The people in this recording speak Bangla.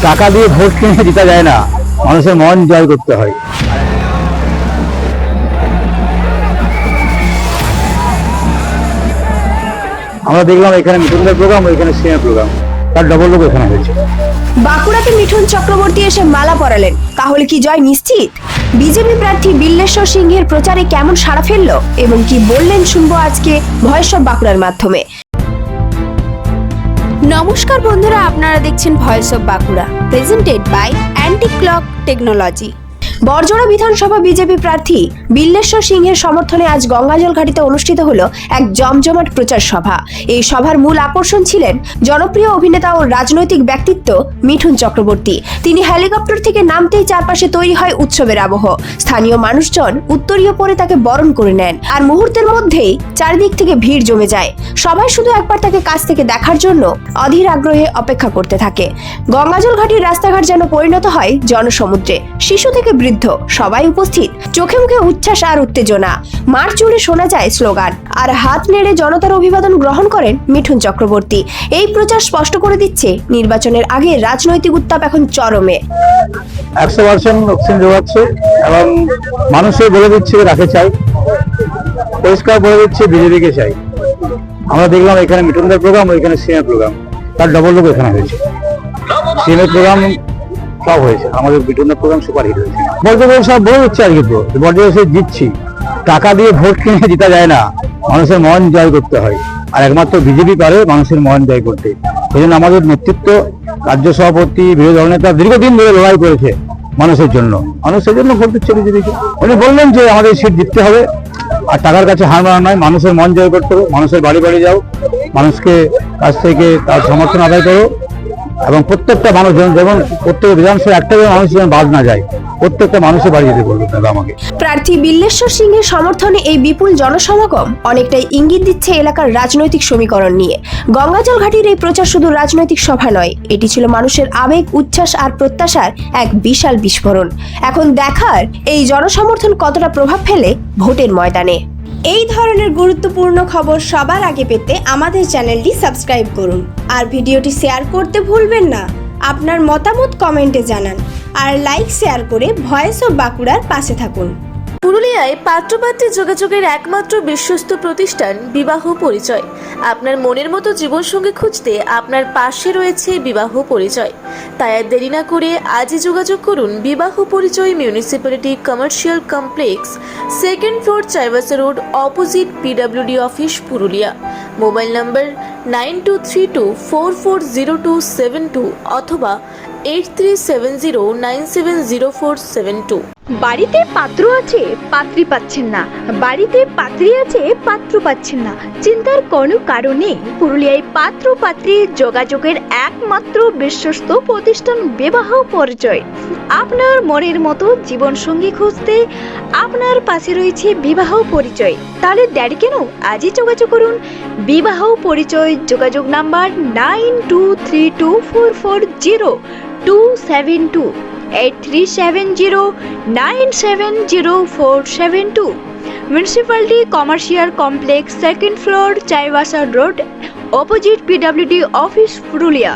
টাকা দিয়ে ভোট কিনে জিতা যায় না, মানুষের মন জয় করতে হয়। আমরা দেখলাম এখানে মিঠুনদের প্রোগ্রাম, ওইখানে সিনেমার প্রোগ্রাম, তার ডবল লোক এখানে হয়েছে। বাঁকুড়াতে মিঠুন চক্রবর্তী এসে মালা পরালেন, তাহলে কি জয় নিশ্চিত? বিজেপি প্রার্থী বিল্লেশ্বর সিংহের প্রচারে কেমন সাড়া ফেললো এবং কি বললেন শুনবো আজকে ভয়েস অফ বাঁকুড়ার মাধ্যমে। নমস্কার বন্ধুরা, আপনারা দেখছেন voice of Bankura, presented by anti clock technology. Barjora Vidhan Sabha BJP প্রার্থী বিল্লেশ্বর সিংহের সমর্থনে আজ গঙ্গাজল ঘাটিতে অনুষ্ঠিত হলো এক জমজমাট প্রচার সভা। এই সভার মূল আকর্ষণ ছিলেন জনপ্রিয় অভিনেতা ও রাজনৈতিক ব্যক্তিত্ব মিঠুন চক্রবর্তী। তিনি হেলিকপ্টার থেকে নামতেই চারপাশে তৈরি হয় উৎসবের আবহ। স্থানীয় মানুষজন উত্তরীয় পরে তাকে বরণ করে নেন, আর মুহূর্তের মধ্যেই চারিদিক থেকে ভিড় জমে যায়। সবাই শুধু একবার তাকে কাছ থেকে দেখার জন্য অধীর আগ্রহে অপেক্ষা করতে থাকে। গঙ্গাজল ঘাটির রাস্তাঘাট যেন পরিণত হয় জনসমুদ্রে। শিশু থেকে বৃদ্ধ সবাই উপস্থিত, চোখে মুখে উচ্ছ্বাস আর উত্তেজনা। মাঠ জুড়ে শোনা যায় স্লোগান, আর হাত নেড়ে জনতার অভিবাদন গ্রহণ করেন মিঠুন চক্রবর্তী। এই প্রচার স্পষ্ট করে দিচ্ছে নির্বাচনের আগে রাজনৈতিক উত্তাপ এখন চরমে। 100% অক্সিজেন যোগাচ্ছে এবং মানুষের বলে দিচ্ছে রাখে চাই, পরিষ্কার বলে দিচ্ছে বিজেপিকে চাই। আমরা দেখলাম এখানে মিঠুনদের প্রোগ্রাম, ওইখানে সিনেমার প্রোগ্রাম, তার ডবল লোক এখানে হয়েছে। সিনেমার প্রোগ্রাম সব হয়েছে, আমাদের মিঠুনদের প্রোগ্রাম সুপার হিট হয়েছে। বর্তমানে সব বলে দিচ্ছে আর কি, বর্তমানে জিতছি, টাকা দিয়ে ভোট কিনে জিতা যায় না, মানুষের মন জয় করতে হয়, আর একমাত্র বিজেপি পারে মানুষের মন জয় করতে। এই জন্য আমাদের নেতৃত্ব, রাজ্য সভাপতি, বিরোধী দলনেতা দীর্ঘদিন ধরে লড়াই করেছে মানুষের জন্য, মানুষের জন্য ভোট দিচ্ছে বিজেপিকে। উনি বললেন যে আমাদের সিট জিততে হবে, আর টাকার কাছে হার মানা নয়, মানুষের মন জয় করতে হবে। মানুষের বাড়ি বাড়ি যাও, মানুষকে কাছ থেকে তার সমর্থন আদায় করো, এবং প্রত্যেকটা মানুষ যেমন প্রত্যেক বিধানসভা একটা মানুষ যেন বাদ না যায়, প্রত্যেকটা মানুষের বাড়ি যেতে বলবো আমাকে। প্রার্থী বিল্লেশ্বর সিংহের সমর্থনে এই বিপুল জনসমাগম অনেকটাই ইঙ্গিত দিচ্ছে এলাকার রাজনৈতিক সমীকরণ নিয়ে। গঙ্গাজল ঘাটির এই প্রচার শুধু রাজনৈতিক সভা নয়, এটি ছিল মানুষের আবেগ, উচ্ছ্বাস আর প্রত্যাশার এক বিশাল বিস্ফোরণ। এখন দেখার এই জনসমর্থন কতটা প্রভাব ফেলে ভোটের ময়দানে। এই ধরনের গুরুত্বপূর্ণ খবর সবার আগে পেতে আমাদের চ্যানেলটি সাবস্ক্রাইব করুন, আর ভিডিওটি শেয়ার করতে ভুলবেন না। আপনার মতামত কমেন্টে জানান, আর লাইক শেয়ার করে ভয়েস অফ বাঁকুড়ার পাশে থাকুন। পুরুলিয়ায় পাত্রপাত্রী যোগাযোগের একমাত্র বিশ্বস্ত প্রতিষ্ঠান বিবাহ পরিচয়। আপনার মনের মতো জীবনসঙ্গী খুঁজতে আপনার পাশে রয়েছে বিবাহ পরিচয়। তাই আর দেরি না করে আজই যোগাযোগ করুন বিবাহ পরিচয়, municipality commercial complex, 2nd floor, Chaibasa road, opposite PWD office, Purulia. Mobile নম্বর 9232440272 অথবা 8370970472। বাড়িতে পাত্র আছে, পাত্রী পাচ্ছেন না, বাড়িতে পাত্রী আছে, পাত্র পাচ্ছেন না, চিন্তার কোনো কারণ নেই। পুরুলিয়ায় পাত্র পাত্রী যোগাযোগের একমাত্র বিশ্বস্ত প্রতিষ্ঠান বিবাহ পরিচয়। আপনার মনের মতো জীবনসঙ্গী খুঁজতে আপনার পাশে রয়েছে বিবাহ পরিচয়। তাহলে দেরি কেন? আজই যোগাযোগ করুন বিবাহ পরিচয়। যোগাযোগ number 9234402722 8370970472। Municipality commercial complex, 2nd floor, Chaibasa road, opposite PWD office, Purulia.